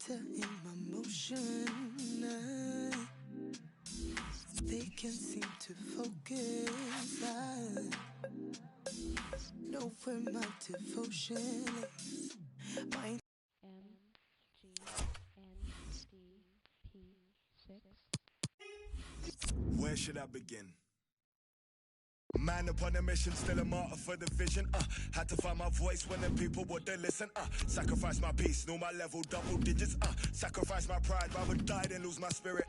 stutter in my motion. They can't seem to focus. I know where my devotion is. My Where should I begin? Man upon a mission, still a martyr for the vision. Had to find my voice when the people wouldn't listen. Sacrifice my peace, know my level, double digits. Sacrifice my pride, rather die than lose my spirit.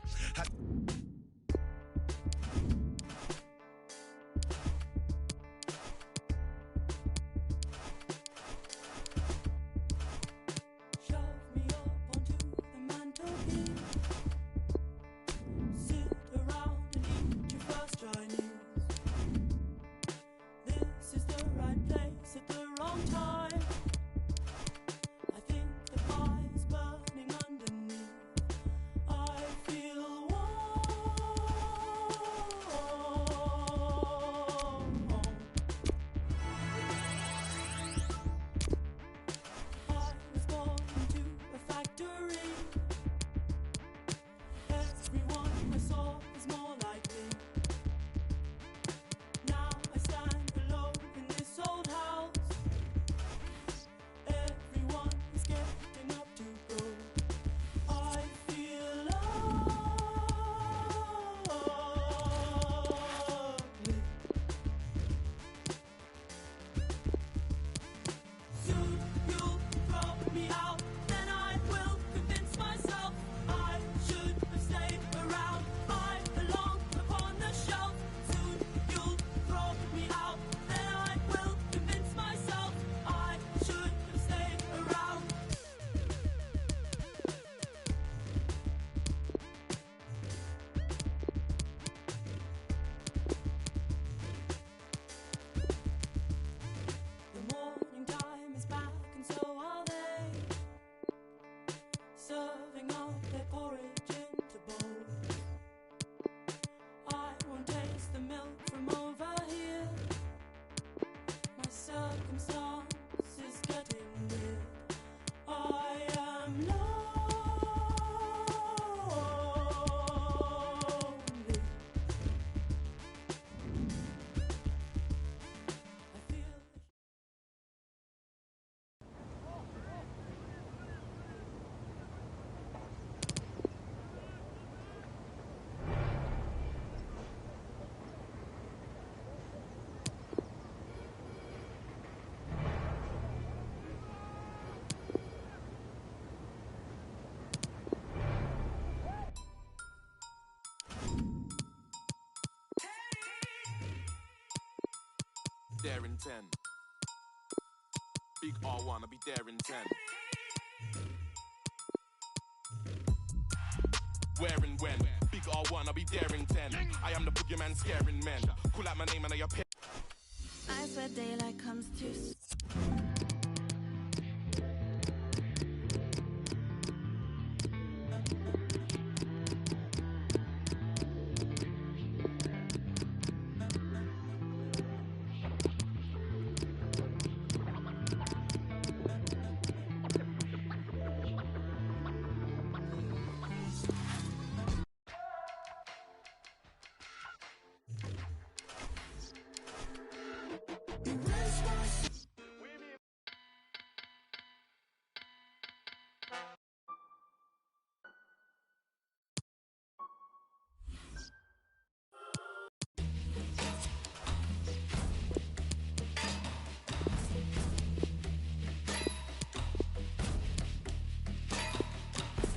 There in 10. Big R1, I'll be there in 10. Where and when? Big R1, I'll be there in 10. I am the boogeyman scaring men. Call out my name and I appear. I swear daylight comes too soon.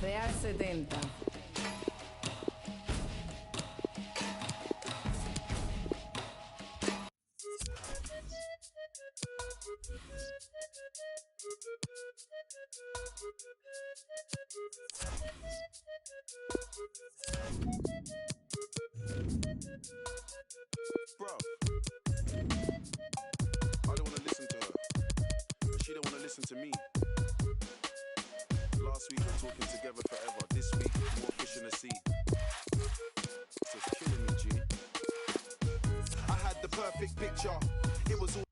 Real 70. Bro, I don't want to listen to her, but she don't want to listen to me. Last week we're talking together forever. This week, more fish in the sea. So it's killing me, G. I had the perfect picture. It was all.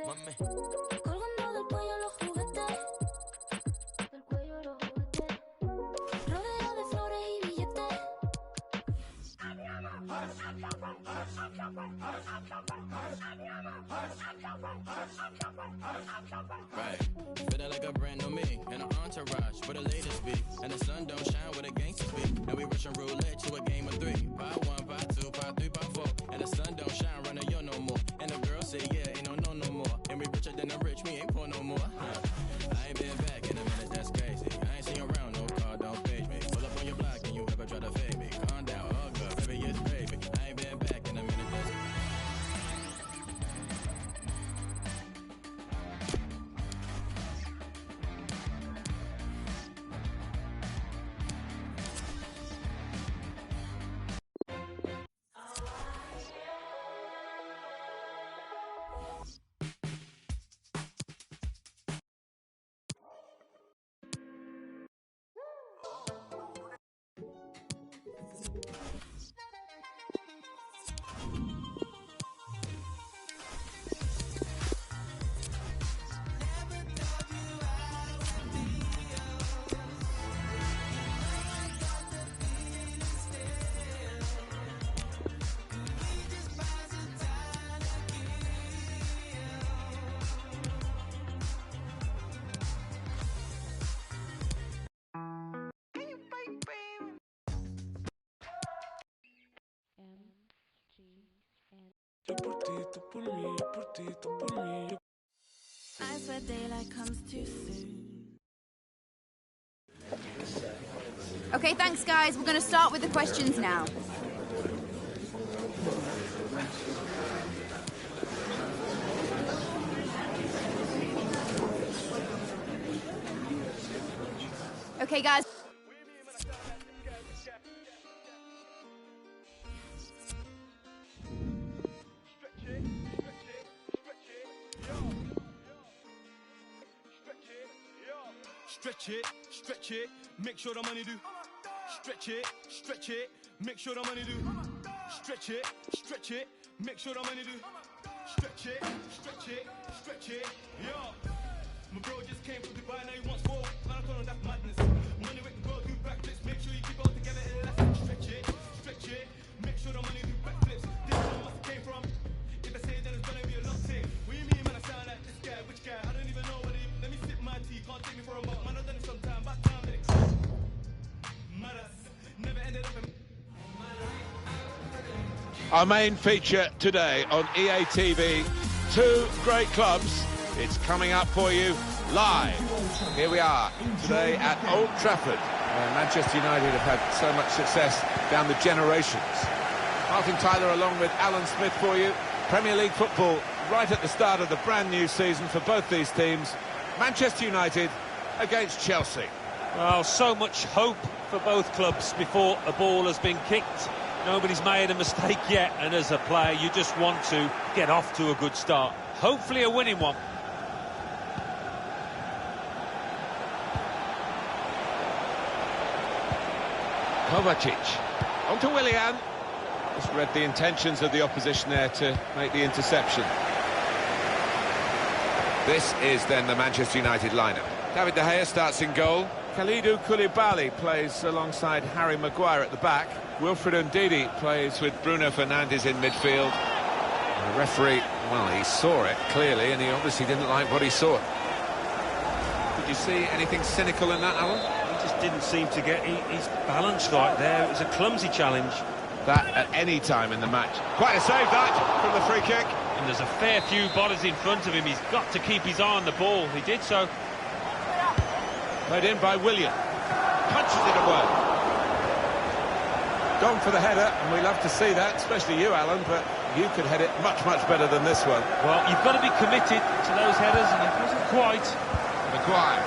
Mami. Colgando del cuello los juguetes. Del cuello los juguetes. Rodeo de flores y billetes. Right. Feeling like a brand new me in an entourage where the latest be. And the sun don't shine where the gangsters be. And we rushing roulette to a game of 3. Pot 1, pot 2, pot 3, pot 4. And the sun don't shine running yo no more. And the girls say yeah, ain't no more. And we richer than the rich, we ain't poor no more. I ain't been back in a minute, that's crazy. I ain't seen you around, no car, don't page me. Pull up on your block and you ever try to fade me. Calm down, all good, baby, it's baby. I ain't been back in a minute, that's I swear daylight comes too soon. Okay, thanks, guys. We're going to start with the questions now. Okay, guys. Stretch it, make sure the money do. Stretch it, make sure the money do. Stretch it, make sure the money do. Stretch it, yo. My bro just came from Dubai, now he wants more. Man, I told him that's madness. Money make the world do backflips, make sure you keep it all together. Stretch it, make sure the money do backflips. This is where I came from. If I say it, then it's gonna be a long thing. What do you mean, man? I sound like this guy, which guy? I don't even know what it is. Let me sip my tea, can't take me for a month. Man, I've done it sometime, back down, let it go. Matters, never ended up in. Our main feature today on EA TV, two great clubs. It's coming up for you live. Here we are today at Old Trafford. Manchester United have had so much success down the generations. Martin Tyler along with Alan Smith for you. Premier League football right at the start of the brand new season for both these teams. Manchester United against Chelsea. Well, so much hope for both clubs before a ball has been kicked. Nobody's made a mistake yet, and as a player you just want to get off to a good start. Hopefully a winning one. Kovacic onto Willian. Just read the intentions of the opposition there to make the interception. This is then the Manchester United lineup. David De Gea starts in goal. Kalidou Koulibaly plays alongside Harry Maguire at the back. Wilfred Ndidi plays with Bruno Fernandes in midfield. And the referee, well, he saw it clearly, and he obviously didn't like what he saw. Did you see anything cynical in that, Alan? He just didn't seem to get his balance right there. It was a clumsy challenge. That at any time in the match. Quite a save that from the free kick. And there's a fair few bodies in front of him. He's got to keep his eye on the ball. He did so. Played in by Willian. Punches it away. Gone for the header, and we love to see that, especially you, Alan, but you could head it much, much better than this one. Well, you've got to be committed to those headers, and it wasn't quite. Maguire.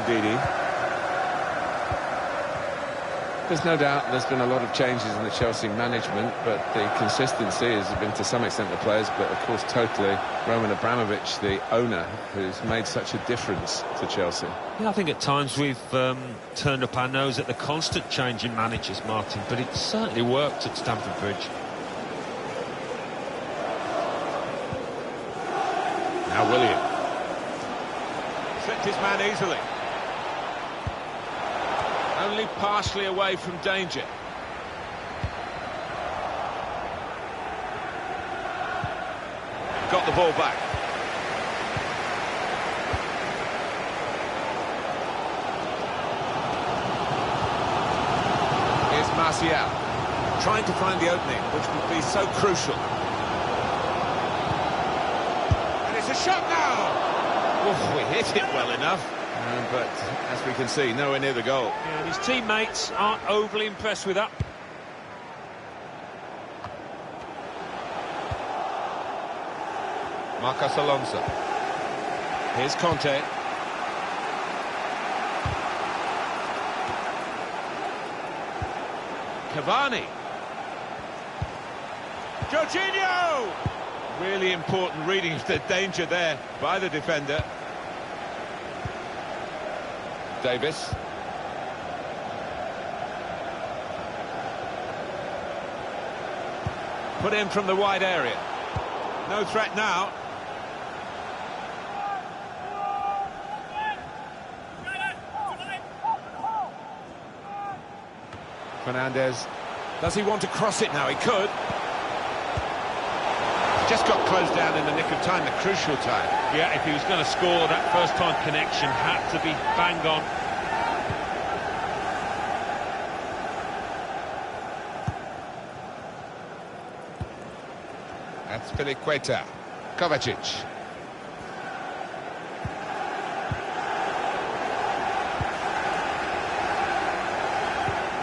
Ndidi. There's no doubt there's been a lot of changes in the Chelsea management, but the consistency has been to some extent the players, but of course totally Roman Abramovich, the owner, who's made such a difference to Chelsea. Yeah, I think at times we've turned up our nose at the constant change in managers, Martin, but it certainly worked at Stamford Bridge. Now William. Slipped his man easily. Only partially away from danger. Got the ball back. Here's Martial, trying to find the opening, which would be so crucial. And it's a shot now! Oof, we hit it well enough. But, as we can see, nowhere near the goal. Yeah, and his teammates aren't overly impressed with that. Marcos Alonso. Here's Conte. Cavani. Jorginho! Really important reading of the danger there by the defender. Davis. Put in from the wide area. No threat now. Fernandez. Does he want to cross it now? He could. Just got closed down in the nick of time, the crucial time. Yeah, if he was going to score, that first-time connection had to be bang on. That's Filiqueta. Kovacic.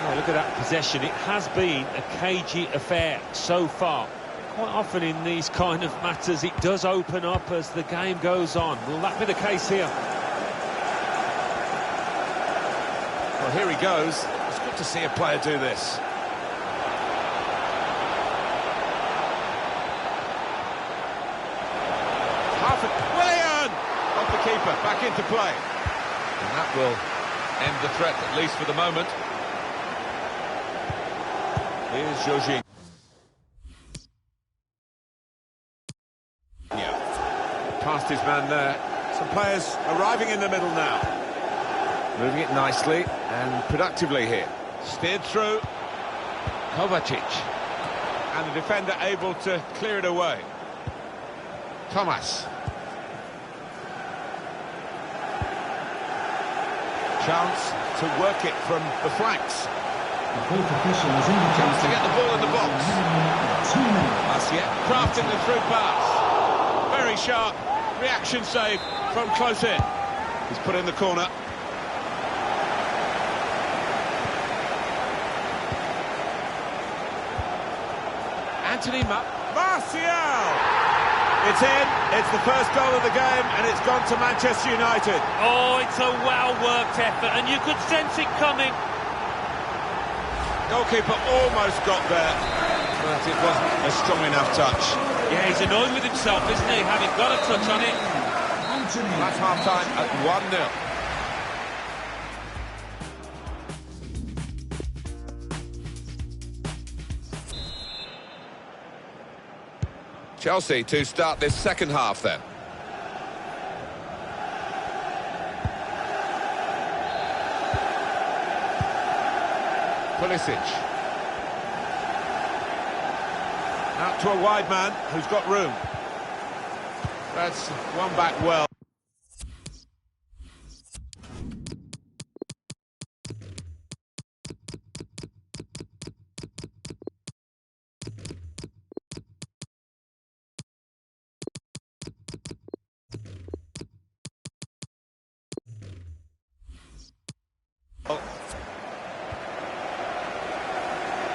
Oh, look at that possession. It has been a cagey affair so far. Quite often in these kind of matters, it does open up as the game goes on. Will that be the case here? Well, here he goes. It's good to see a player do this. Willian! Off the keeper, back into play. And that will end the threat, at least for the moment. Here's Jorginho. Past his man there. Some players arriving in the middle now. Moving it nicely and productively here. Steered through. Kovacic. And the defender able to clear it away. Thomas. Chance to work it from the flanks. Chance to get the ball in the box. Martial crafting the through pass. Very sharp. Reaction save from close in. He's put in the corner. Anthony Martial! It's in, it's the first goal of the game, and it's gone to Manchester United. Oh, it's a well-worked effort, and you could sense it coming. Goalkeeper almost got there, but it wasn't a strong enough touch. Yeah, he's annoyed with himself, isn't he, having got a touch on it. That's half-time at 1-0. Chelsea to start this second half then. Pulisic. Out to a wide man who's got room. That's one back well.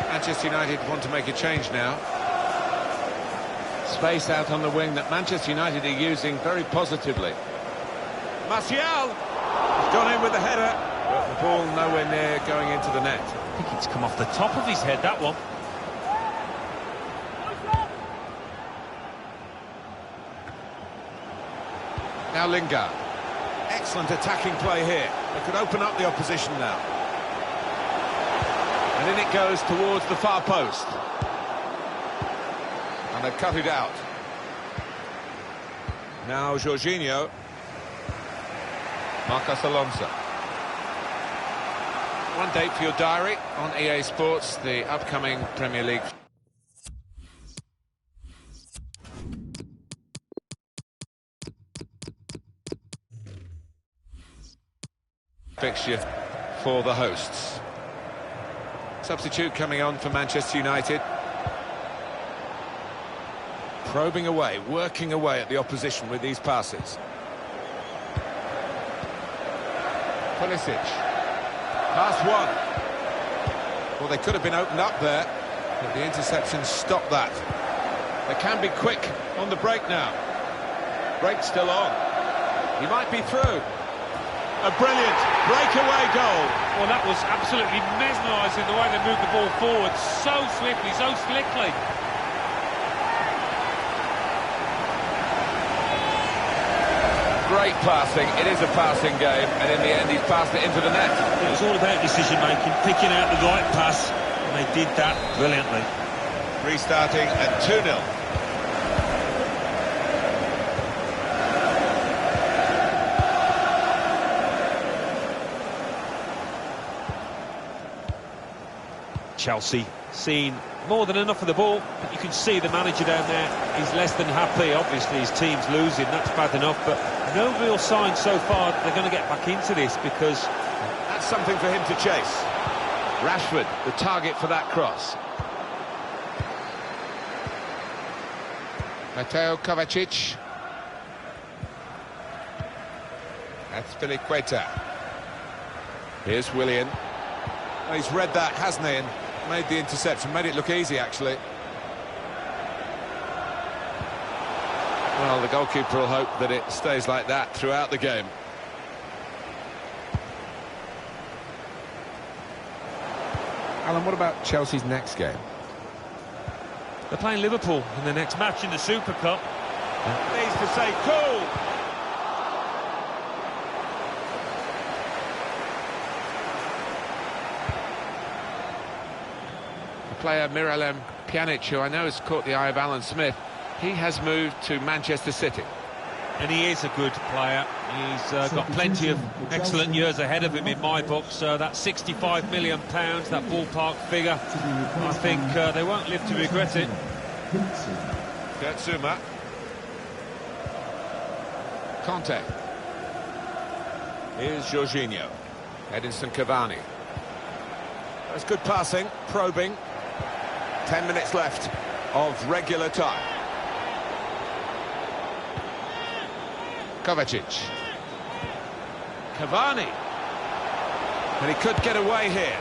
Manchester United want to make a change now. Space out on the wing that Manchester United are using very positively. Martial has gone in with the header, but the ball nowhere near going into the net. I think it's come off the top of his head, that one. Now Lingard. Excellent attacking play here. They could open up the opposition now. And in it goes towards the far post. And they've cut it out. Now Jorginho. Marcos Alonso. One date for your diary on EA Sports, the upcoming Premier League. Fixture for the hosts. Substitute coming on for Manchester United. Probing away, working away at the opposition with these passes. Pulisic. Pass one. Well, they could have been opened up there, but the interception stopped that. They can be quick on the break now. Break still on. He might be through. A brilliant breakaway goal. Well, that was absolutely mesmerising, the way they moved the ball forward. So swiftly, so slickly. Great passing. It is a passing game, and in the end he's passed it into the net. It was all about decision making, picking out the right pass, and they did that brilliantly. Restarting at 2-0. Chelsea seen more than enough of the ball, but you can see the manager down there is less than happy. Obviously his team's losing, that's bad enough, but no real sign so far that they're going to get back into this, because that's something for him to chase. Rashford, the target for that cross. Mateo Kovacic. That's Azpilicueta. Here's Willian. Well, he's read that, hasn't he, and made the interception, made it look easy, actually. Well, the goalkeeper will hope that it stays like that throughout the game. Alan, what about Chelsea's next game? they're playing Liverpool in the next match in the Super Cup. Needs to say cool. Player Miralem Pjanic, who I know has caught the eye of Alan Smith, he has moved to Manchester City. And he is a good player. He's got plenty of excellent years ahead of him in my book. So that £65 million, that ballpark figure, I think they won't live to regret it. Gertzuma. Conte. Here's Jorginho. Edinson Cavani. That's good passing, probing. 10 minutes left of regular time. Kovacic. Cavani. And he could get away here.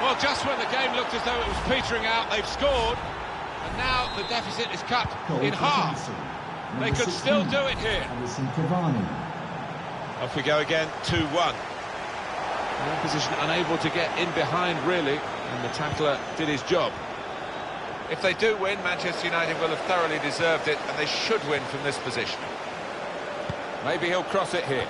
Well, just when the game looked as though it was petering out, they've scored. And now the deficit is cut in half. They could still do it here. Off we go again, 2-1. The opposition unable to get in behind, really, and the tackler did his job. If they do win, Manchester United will have thoroughly deserved it, and they should win from this position. Maybe he'll cross it here.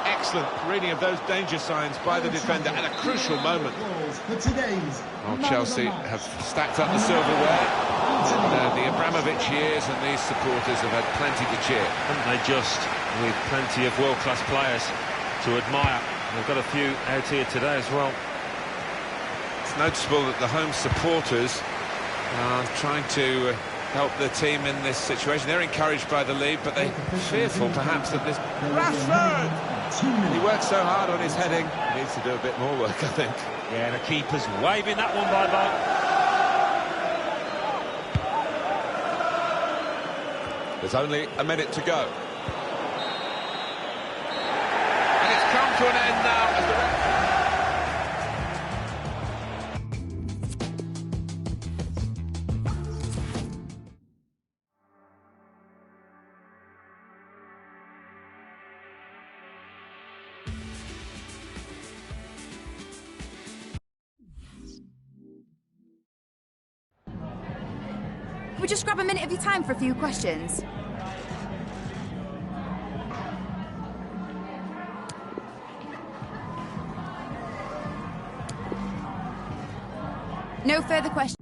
Excellent reading of those danger signs by the defender at a crucial moment. Well, Chelsea have stacked up the silverware. The Abramovich years, and these supporters have had plenty to cheer. Haven't they just, with plenty of world-class players to admire. They've got a few out here today as well. It's noticeable that the home supporters are trying to help the team in this situation. They're encouraged by the lead, but they're fearful perhaps that this... Rashford! He worked so hard on his heading. He needs to do a bit more work, I think. Yeah, the keeper's waving that one bye-bye. There's only a minute to go. And it's come to an end now as the... Can we just grab a minute of your time for a few questions? No further questions.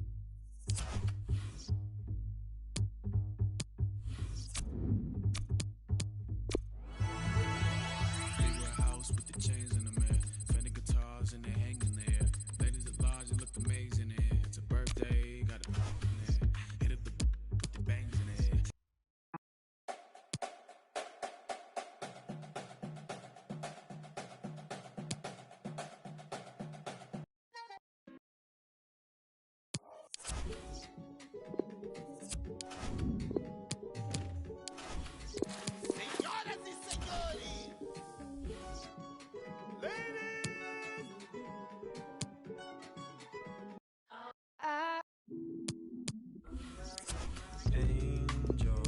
angel.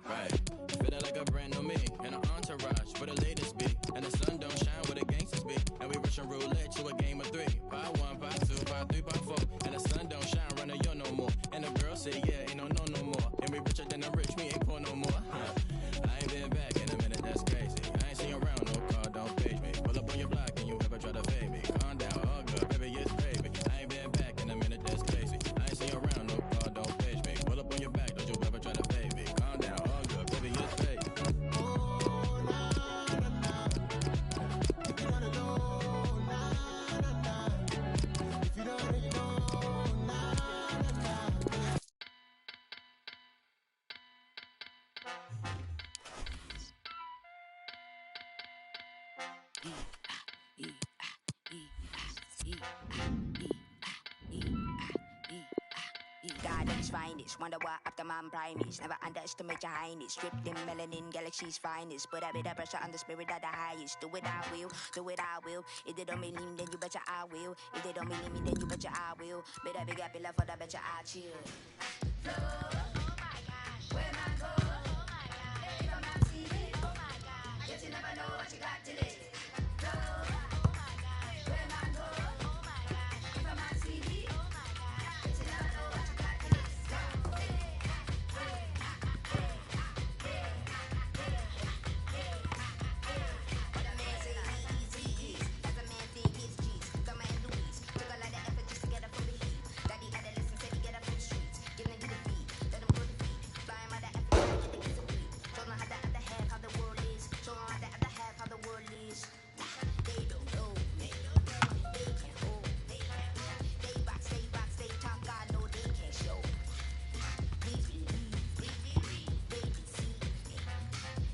Right. Feeling like a brand new me and an entourage for the latest beat. And the sun don't shine where the gangsters be. And we rushing roulette to a game of 3. 5-1, 5-2, 5-3, 5-4. And the sun don't shine, running yo no more. And the girl say, yeah, ain't no more. And we richer than the rich, we ain't poor no more. I ain't been back in a minute, that's crazy. I ain't seen you around, no car, don't page me. Pull up on your block and you ever try to fade me. Calm down, all good, baby, it's gravy. I ain't been back in a minute, that's crazy. I ain't seen you around, no car, don't page me. Pull up on your back, don't you ever try to fade me. Calm down, all good, baby, it's gravy. Garden's finest, wonder what Optimum Prime is. Never underestimate your highness. Stripped in melanin, galaxy's finest. Put a bit of pressure on the spirit of the highest. Do it, I will. Do it, I will. If they don't believe me, then you betcha I will. If they don't believe me, then you betcha I will. Better big up love for the betcha I chill. Flow, oh my gosh, where my go? Oh my gosh, if I'm not TV, oh my gosh, yet you never know what you got till it. Flow, oh my gosh, where my go? Oh my gosh, if I'm not TV, oh my gosh, yet you never know what you got till it. What a man say easy is, as a man think it's G's. The man Louise took a lot of effort just to get up from the heat. Daddy adolescent said he get up from the streets, giving you the beat, let him go to feet. Flying by the effort, get the kids a week. Show them how the other half, how the world is. Show them how the other half, how the world is. They don't know, they can't hold, they box, they talk, I know they can't show. Please believe, baby, see.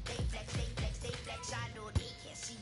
They flex, I know they can't see.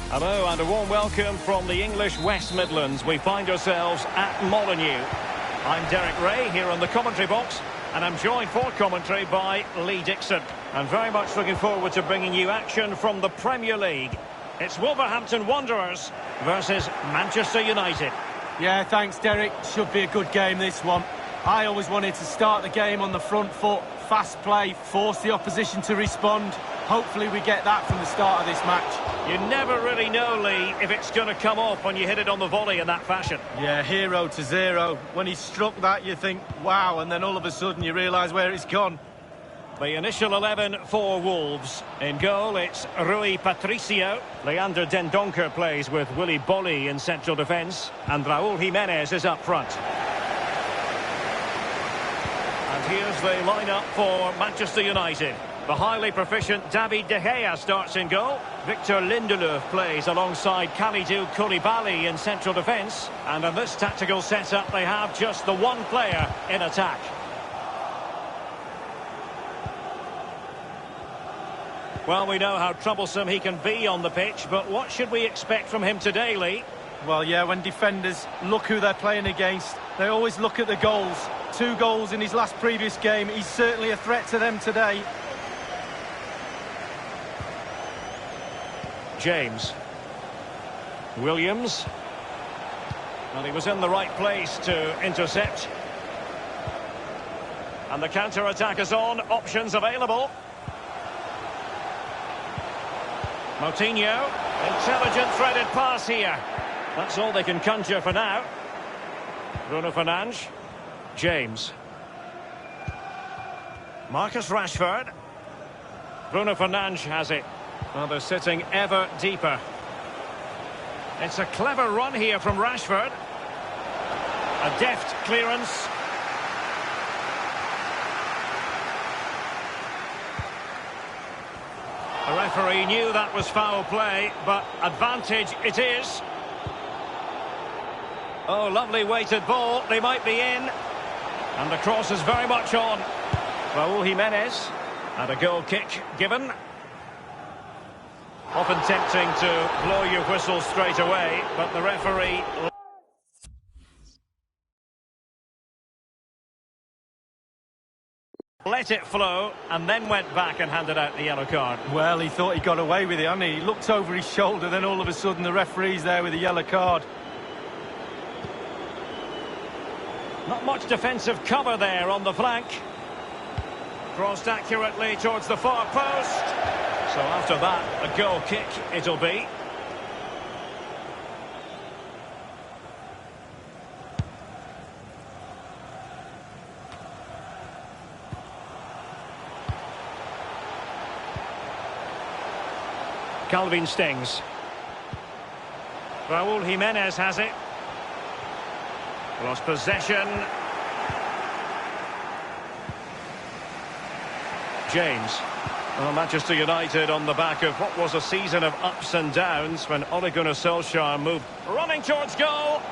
Hello and a warm welcome from the English West Midlands. We find ourselves at Molineux. I'm Derek Ray here on the commentary box, and I'm joined for commentary by Lee Dixon. I'm very much looking forward to bringing you action from the Premier League. It's Wolverhampton Wanderers versus Manchester United. Yeah, thanks Derek. Should be a good game, this one. I always wanted to start the game on the front foot, fast play, force the opposition to respond. Hopefully we get that from the start of this match. You never really know, Lee, if it's going to come off when you hit it on the volley in that fashion. Yeah, 0-0. When he struck that, you think, wow, and then all of a sudden you realise where it's gone. The initial 11 for Wolves. In goal, it's Rui Patricio. Leander Dendoncker plays with Willy Bolly in central defence. And Raúl Jiménez is up front. And here's the lineup for Manchester United. The highly proficient David De Gea starts in goal. Victor Lindelöf plays alongside Kalidou Koulibaly in central defence. And in this tactical setup, they have just the one player in attack. Well, we know how troublesome he can be on the pitch, but what should we expect from him today, Lee? Well, yeah, when defenders look who they're playing against, they always look at the goals. 2 goals in his last previous game. He's certainly a threat to them today. James. Williams. Well, he was in the right place to intercept. And the counter-attack is on. Options available. Moutinho, intelligent threaded pass here. That's all they can conjure for now. Bruno Fernandes, James. Marcus Rashford. Bruno Fernandes has it. Well, they're sitting ever deeper. It's a clever run here from Rashford. A deft clearance. The referee knew that was foul play, but advantage it is. Oh, lovely weighted ball. They might be in. And the cross is very much on. Raúl Jiménez. And a goal kick given. Often tempting to blow your whistle straight away, but the referee... let it flow, and then went back and handed out the yellow card. Well, he thought he got away with it, hadn't he? He looked over his shoulder, then all of a sudden the referee's there with a yellow card. Not much defensive cover there on the flank. Crossed accurately towards the far post. So after that, a goal kick it'll be. Calvin Stengs. Raúl Jiménez has it. Lost possession. James. Well, Manchester United on the back of what was a season of ups and downs when Ole Gunnar Solskjaer moved. Running towards goal.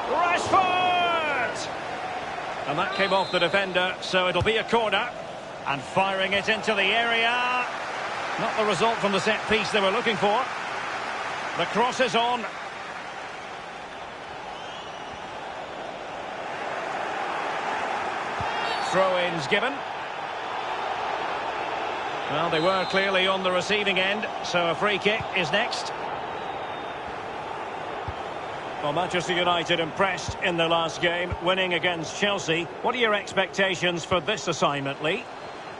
Rashford! And that came off the defender, so it'll be a corner. And firing it into the area. Not the result from the set piece they were looking for. The cross is on. Throw-ins given. Well, they were clearly on the receiving end, so a free kick is next. Well, Manchester United impressed in their last game, winning against Chelsea. What are your expectations for this assignment, Lee?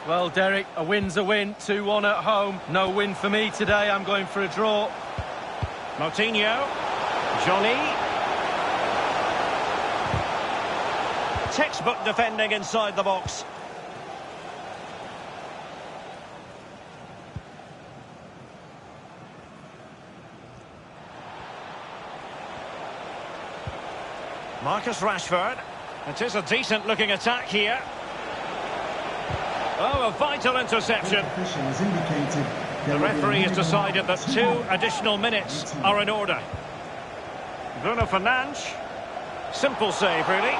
Well, Derek, a win's a win. 2-1 at home. No win for me today. I'm going for a draw. Moutinho. Johnny. Textbook defending inside the box. Marcus Rashford. It is a decent looking attack here. Oh, a vital interception. The referee has decided that 2 additional minutes are in order. Bruno Fernandes. Simple save, really.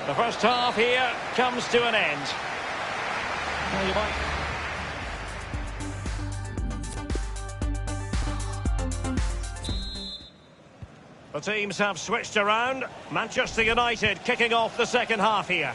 The first half here comes to an end. Well, you might... The teams have switched around. Manchester United kicking off the second half here.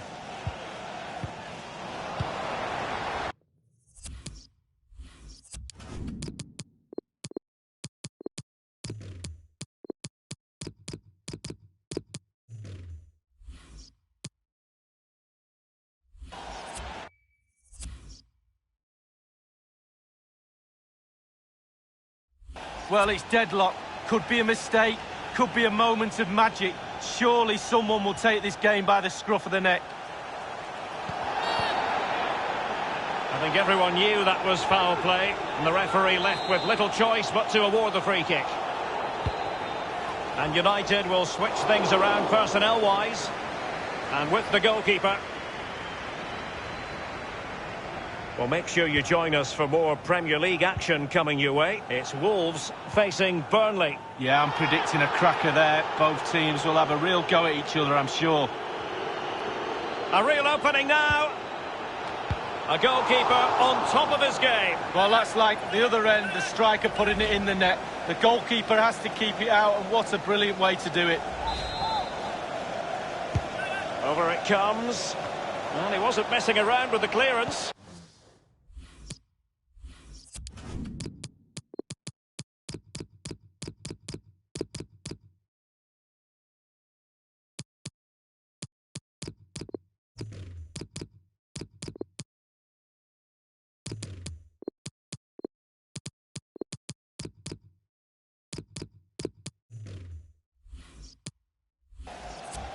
Well, it's deadlock. Could be a mistake. Could be a moment of magic. Surely someone will take this game by the scruff of the neck. I think everyone knew that was foul play, and the referee left with little choice but to award the free kick. And United will switch things around personnel-wise, and with the goalkeeper. Well, make sure you join us for more Premier League action coming your way. It's Wolves facing Burnley. Yeah, I'm predicting a cracker there. Both teams will have a real go at each other, I'm sure. A real opening now. A goalkeeper on top of his game. Well, that's like the other end, the striker putting it in the net. The goalkeeper has to keep it out, and what a brilliant way to do it. Over it comes. Well, he wasn't messing around with the clearance.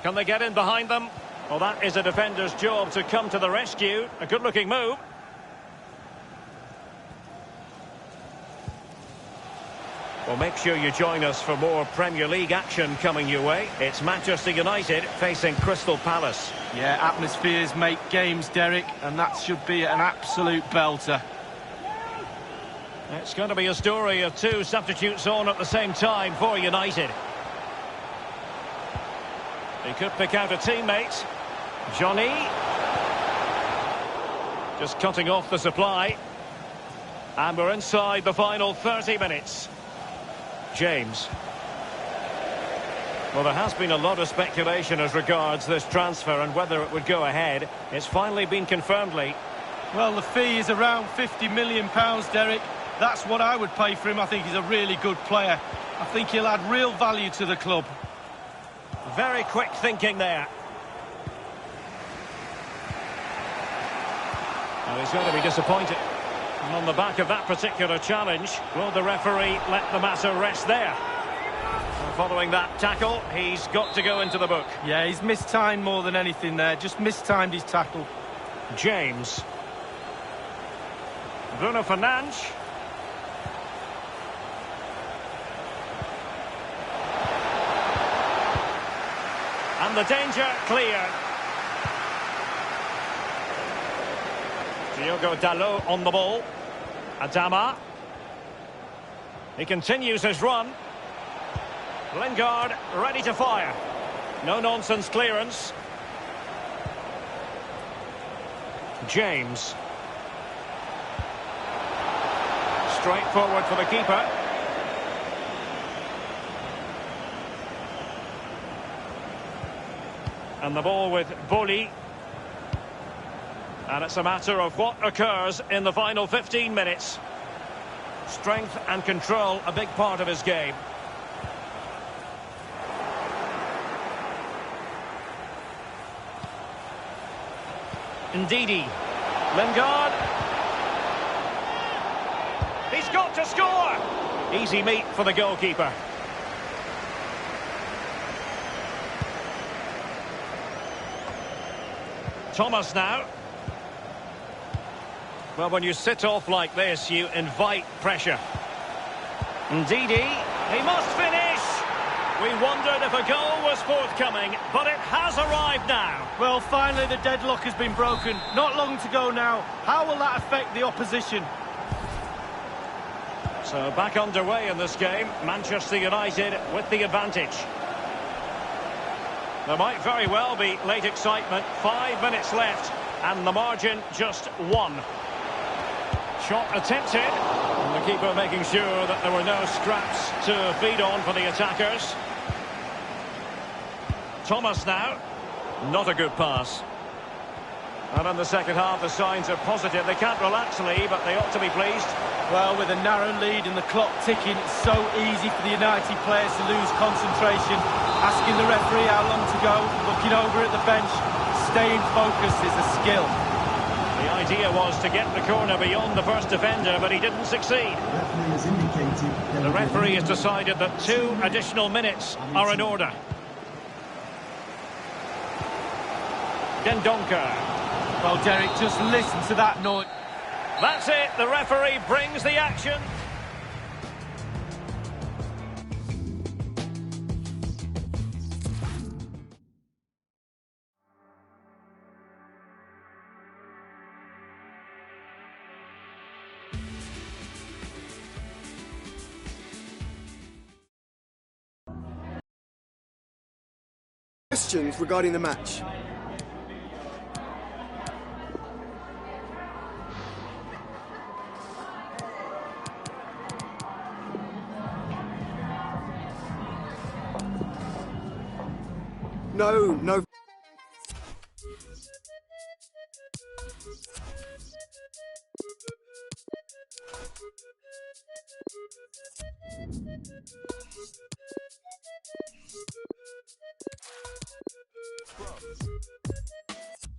Can they get in behind them? Well, that is a defender's job to come to the rescue. A good-looking move. Well, make sure you join us for more Premier League action coming your way. It's Manchester United facing Crystal Palace. Yeah, atmospheres make games, Derek, and that should be an absolute belter. It's going to be a story of two substitutes on at the same time for United. He could pick out a teammate. Johnny. Just cutting off the supply. And we're inside the final 30 minutes. James. Well, there has been a lot of speculation as regards this transfer and whether it would go ahead. It's finally been confirmed, Lee. Well, the fee is around £50 million, Derek. That's what I would pay for him. I think he's a really good player. I think he'll add real value to the club. Very quick thinking there. Well, he's going to be disappointed. And on the back of that particular challenge, will the referee let the matter rest there? And following that tackle, he's got to go into the book. Yeah, he's mistimed more than anything there. Just mistimed his tackle. James. Bruno Fernandes. And the danger clear. Diogo Dalot on the ball. Adama. He continues his run. Lingard ready to fire. No-nonsense clearance. James. Straight forward for the keeper. And the ball with Boli. And it's a matter of what occurs in the final 15 minutes. Strength and control, a big part of his game. Ndidi. Lingard. He's got to score! Easy meat for the goalkeeper. Thomas now. Well, when you sit off like this, you invite pressure. Ndidi, he must finish! We wondered if a goal was forthcoming, but it has arrived now. Well, finally the deadlock has been broken. Not long to go now. How will that affect the opposition? So back underway in this game. Manchester United with the advantage. There might very well be late excitement. 5 minutes left, and the margin just 1. Shot attempted, and the keeper making sure that there were no scraps to feed on for the attackers. Thomas now. Not a good pass. And in the second half, the signs are positive. They can't relax, Lee, but they ought to be pleased. Well, with a narrow lead and the clock ticking, it's so easy for the United players to lose concentration. Asking the referee how long to go, looking over at the bench, staying focused is a skill. The idea was to get the corner beyond the first defender, but he didn't succeed. The referee has decided that 2 additional minutes are in order. Dendoncker. Well, Derek, just listen to that noise. That's it, the referee brings the action. Questions regarding the match. No.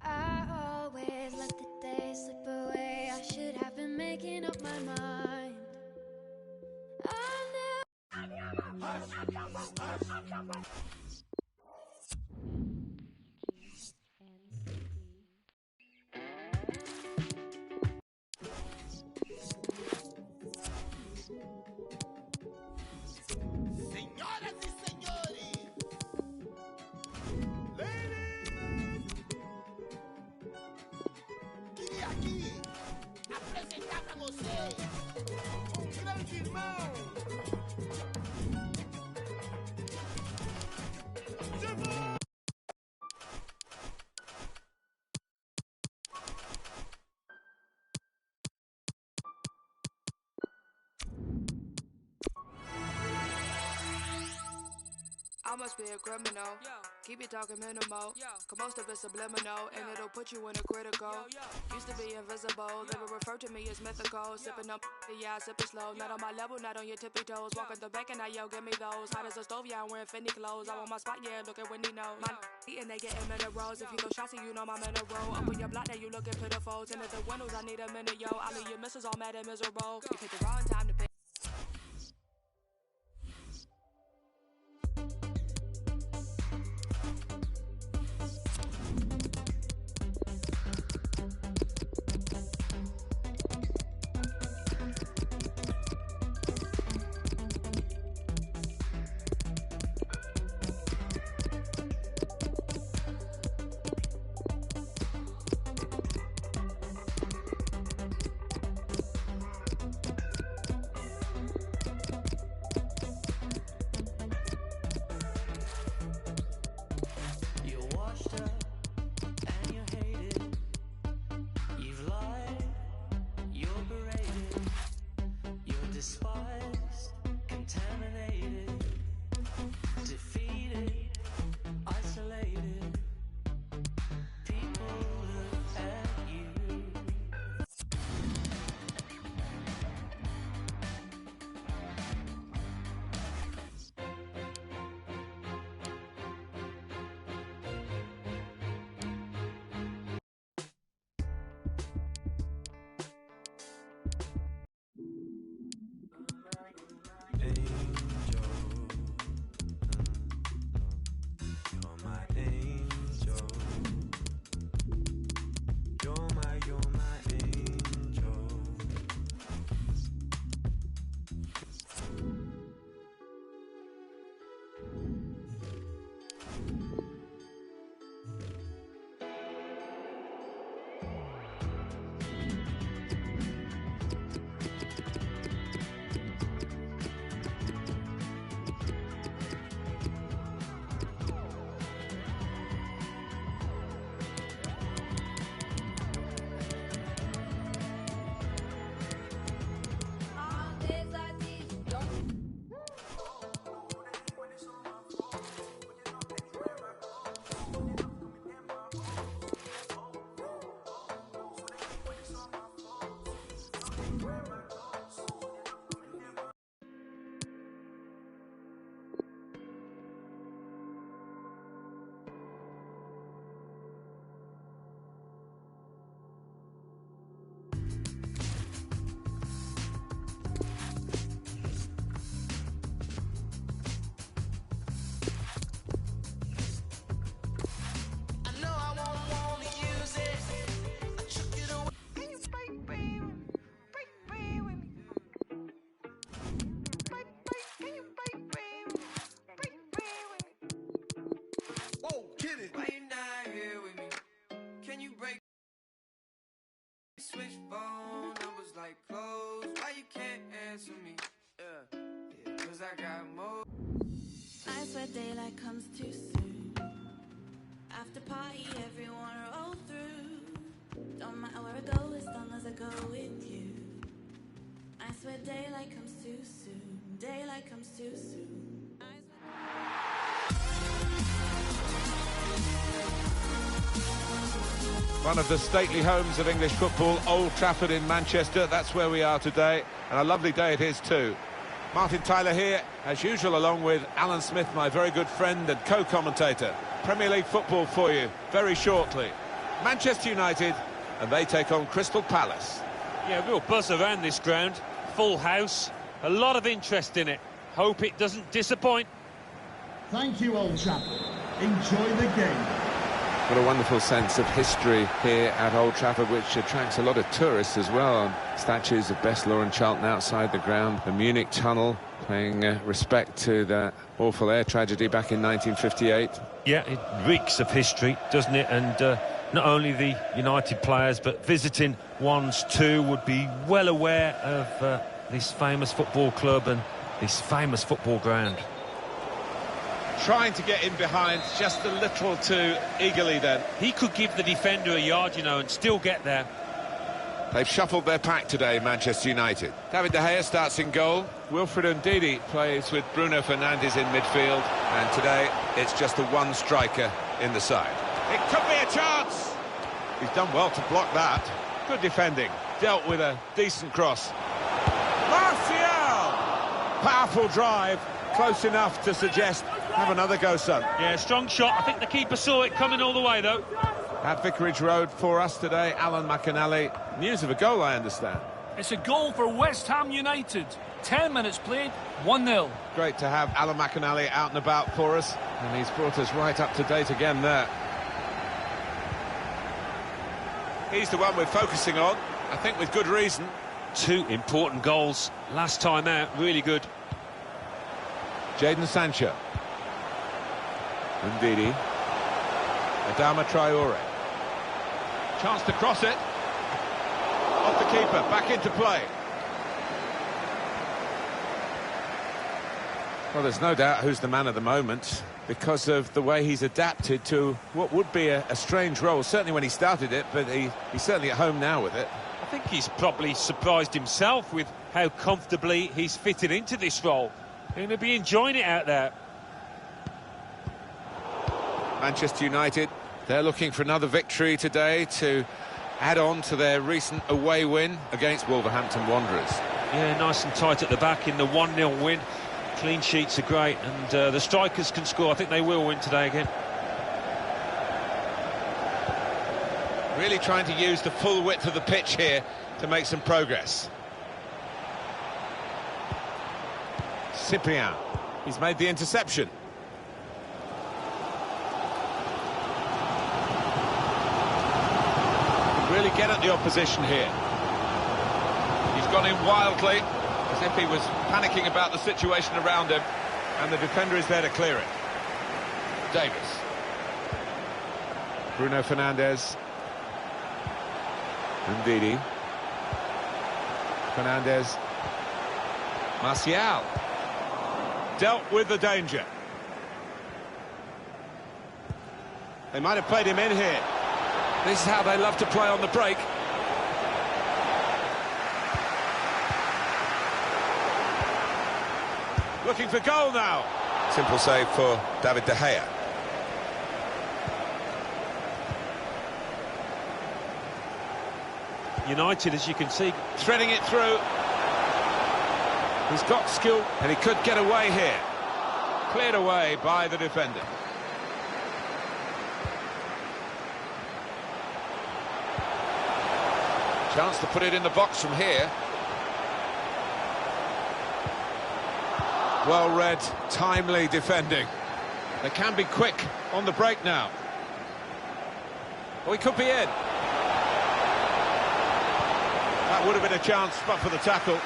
I always let the day slip away. I should have been making up my mind. I knew. I must be a criminal. Keep it talking minimal. Cause most of it's subliminal, and it'll put you in a critical. Used to be invisible, they would refer to me as mythical. Sipping up, yeah, I sip it slow. Not on my level, not on your tippy toes. Walking the back and now, yo, give me those. Hot as a stove, yeah, I'm wearing Fendi clothes. I want my spot, yeah, look at Wendy knows. My eating, they getting minerals. If you go shotsy, you know my mineral. Up on your block, now you looking pitiful. Tinted the windows, I need a minute, yo. I leave your missus all mad and miserable. You picked the wrong time to pick. Switch phone numbers like clothes. Why you can't answer me? Cause I got more. I swear daylight comes too soon. After party, everyone roll through. Don't matter where I go, as long as I go with you. I swear daylight comes too soon. Daylight comes too soon. One of the stately homes of English football, Old Trafford in Manchester. That's where we are today, and a lovely day it is too. Martin Tyler here, as usual, along with Alan Smith, my very good friend and co-commentator. Premier League football for you very shortly. Manchester United, and they take on Crystal Palace. Yeah, real buzz around this ground. Full house, a lot of interest in it. Hope it doesn't disappoint. Thank you, Old Trafford. Enjoy the game. What a wonderful sense of history here at Old Trafford, which attracts a lot of tourists as well. Statues of Best Law and Charlton outside the ground, the Munich Tunnel, paying respect to the awful air tragedy back in 1958. Yeah, it reeks of history, doesn't it? And not only the United players, but visiting ones too would be well aware of this famous football club and this famous football ground. Trying to get in behind just a little too eagerly then. He could give the defender a yard, you know, and still get there. They've shuffled their pack today, Manchester United. David De Gea starts in goal. Wilfred Ndidi plays with Bruno Fernandes in midfield. And today, it's just the one striker in the side. It could be a chance! He's done well to block that. Good defending. Dealt with a decent cross. Martial! Powerful drive. Close enough to suggest, have another go, son. Yeah, strong shot. I think the keeper saw it coming all the way, though. At Vicarage Road for us today, Alan McInally. News of a goal, I understand. It's a goal for West Ham United. 10 minutes played, 1-0. Great to have Alan McInally out and about for us. And he's brought us right up to date again there. He's the one we're focusing on, I think with good reason. 2 important goals last time out, really good. Jadon Sancho. Ndidi. Adama Traore. Chance to cross it. Off the keeper, back into play. Well, there's no doubt who's the man of the moment because of the way he's adapted to what would be a strange role, certainly when he started it, but he's certainly at home now with it. I think he's probably surprised himself with how comfortably he's fitted into this role. He's going to be enjoying it out there. Manchester United, they're looking for another victory today to add on to their recent away win against Wolverhampton Wanderers. Yeah, nice and tight at the back in the 1-0 win. Clean sheets are great, and the strikers can score. I think they will win today again. Really trying to use the full width of the pitch here to make some progress. Cyprien, he's made the interception. Really get at the opposition here. He's gone in wildly, as if he was panicking about the situation around him, and the defender is there to clear it. Davis. Bruno Fernandes. Ndidi. Fernandes. Martial. Dealt with the danger. They might have played him in here. This is how they love to play on the break. Looking for goal now. Simple save for David De Gea. United, as you can see, threading it through. He's got skill, and he could get away here. Cleared away by the defender. Chance to put it in the box from here. Well read, timely defending. They can be quick on the break now. Oh, he could be in. That would have been a chance, but for the tackle.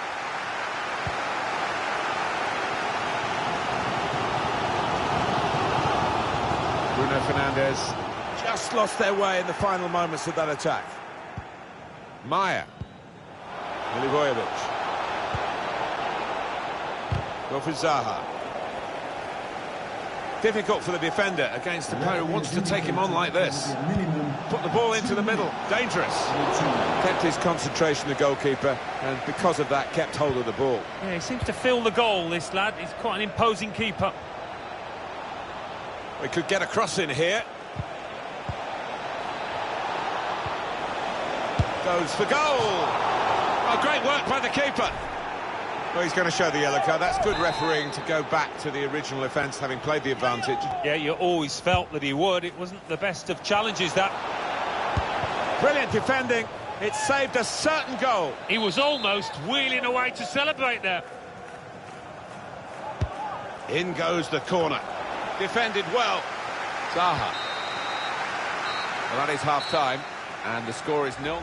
Bruno Fernandes just lost their way in the final moments of that attack. Maya. Milivojevic. Wilfried Zaha. Difficult for the defender against a player who wants to take him on like this. Put the ball into the middle. Dangerous. Kept his concentration, the goalkeeper, and because of that, kept hold of the ball. Yeah, he seems to fill the goal, this lad. He's quite an imposing keeper. We could get a cross in here. Goes for goal. Oh, great work by the keeper. Well, he's going to show the yellow card. That's good refereeing to go back to the original offence, having played the advantage. Yeah, you always felt that he would. It wasn't the best of challenges, that. Brilliant defending. It saved a certain goal. He was almost wheeling away to celebrate there. In goes the corner. Defended well. Zaha. Well, that is half-time, and the score is 0.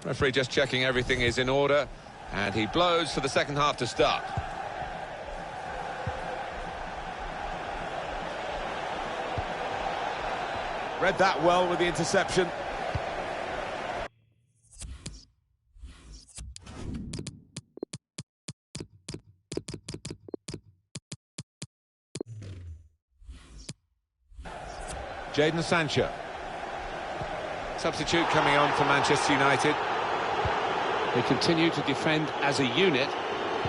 Referee just checking everything is in order, and he blows for the second half to start. Read that well with the interception. Jadon Sancho. Substitute coming on for Manchester United. They continue to defend as a unit,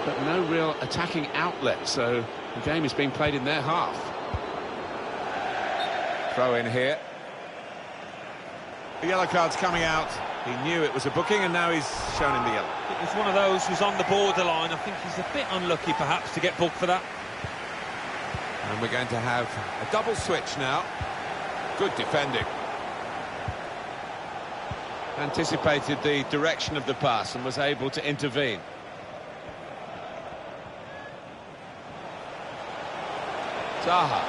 but no real attacking outlet, so the game is being played in their half. Throw in here. The yellow card's coming out. He knew it was a booking, and now he's shown him the yellow. It was one of those who's on the borderline. I think he's a bit unlucky, perhaps, to get booked for that. And we're going to have a double switch now. Good defending. Anticipated the direction of the pass and was able to intervene. Zaha.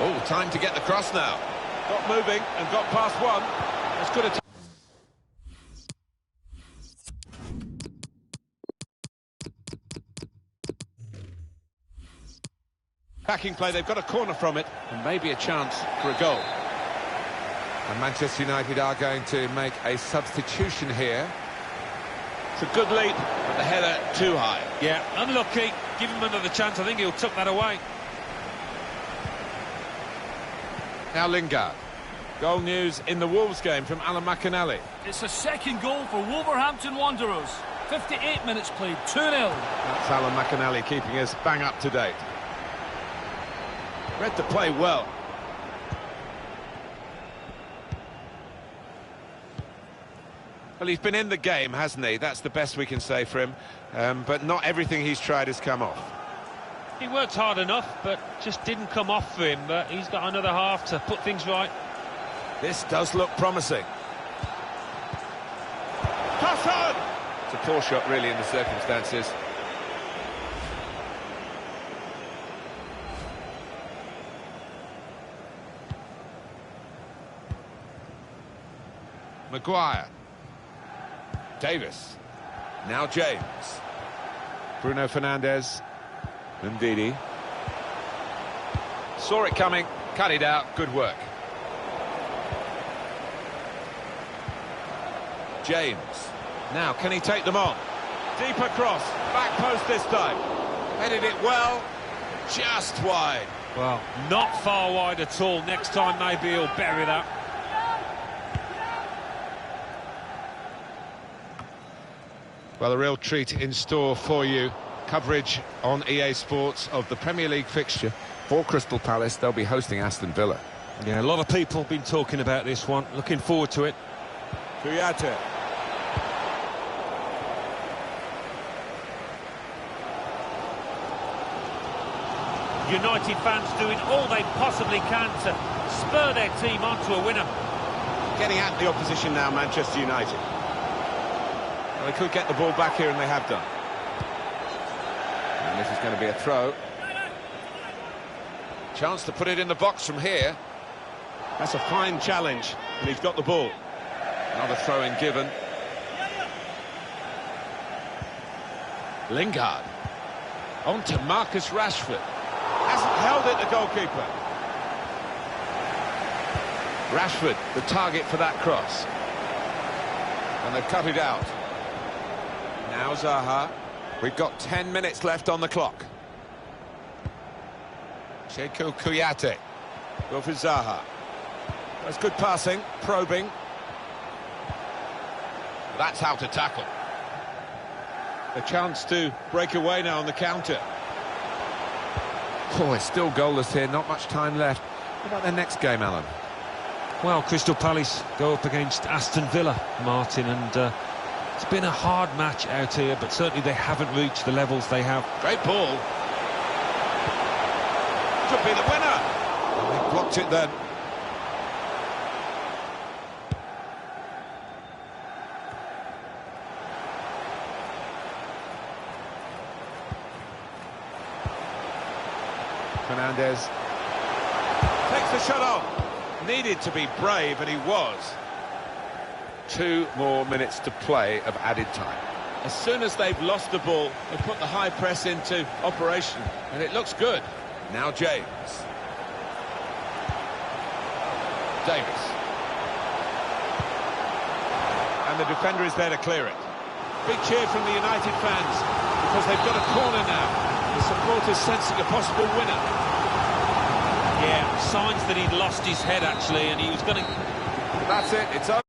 Oh, time to get the cross now. Got moving and got past one. That's good attack. Attacking play, they've got a corner from it and maybe a chance for a goal. And Manchester United are going to make a substitution here. It's a good lead, but the header too high. Yeah, unlucky. Give him another chance. I think he'll tuck that away. Now Lingard. Goal news in the Wolves game from Alan McInally. It's a second goal for Wolverhampton Wanderers. 58 minutes played, 2-0. That's Alan McInally keeping us bang up to date. Read the play well. Well, he's been in the game, hasn't he? That's the best we can say for him. But not everything he's tried has come off. He worked hard enough, but just didn't come off for him. But he's got another half to put things right. This does look promising. Toss on! It's a poor shot, really, in the circumstances. Maguire. Davis. Now James. Bruno Fernandes. Ndidi. Saw it coming, cut it out, good work. James. Now, can he take them on? Deep across, back post this time. Headed it well, just wide. Well, not far wide at all. Next time maybe he'll bury that. Well, a real treat in store for you. Coverage on EA Sports of the Premier League fixture for Crystal Palace. They'll be hosting Aston Villa. Yeah, a lot of people have been talking about this one. Looking forward to it. Kouyaté. United fans doing all they possibly can to spur their team on to a winner. Getting at the opposition now, Manchester United. Well, they could get the ball back here, and they have done. And this is going to be a throw. Chance to put it in the box from here. That's a fine challenge, and he's got the ball. Another throw-in given. Lingard. On to Marcus Rashford. Hasn't held it, the goalkeeper. Rashford, the target for that cross. And they've cut it out. Now Zaha. We've got 10 minutes left on the clock. Cheikhou Kouyaté. Go for Zaha. That's good passing, probing. That's how to tackle. A chance to break away now on the counter. Oh, it's still goalless here, not much time left. What about their next game, Alan? Well, Crystal Palace go up against Aston Villa, Martin, and it's been a hard match out here, but certainly they haven't reached the levels they have. Great ball. Could be the winner. Oh, he blocked it then. Fernandes takes the shot on. Needed to be brave, and he was. 2 more minutes to play of added time. As soon as they've lost the ball, they put the high press into operation, and it looks good. Now James. Davis. And the defender is there to clear it. Big cheer from the United fans because they've got a corner now. The supporters sensing a possible winner. Yeah, signs that he'd lost his head actually, and he was going to... That's it, it's over.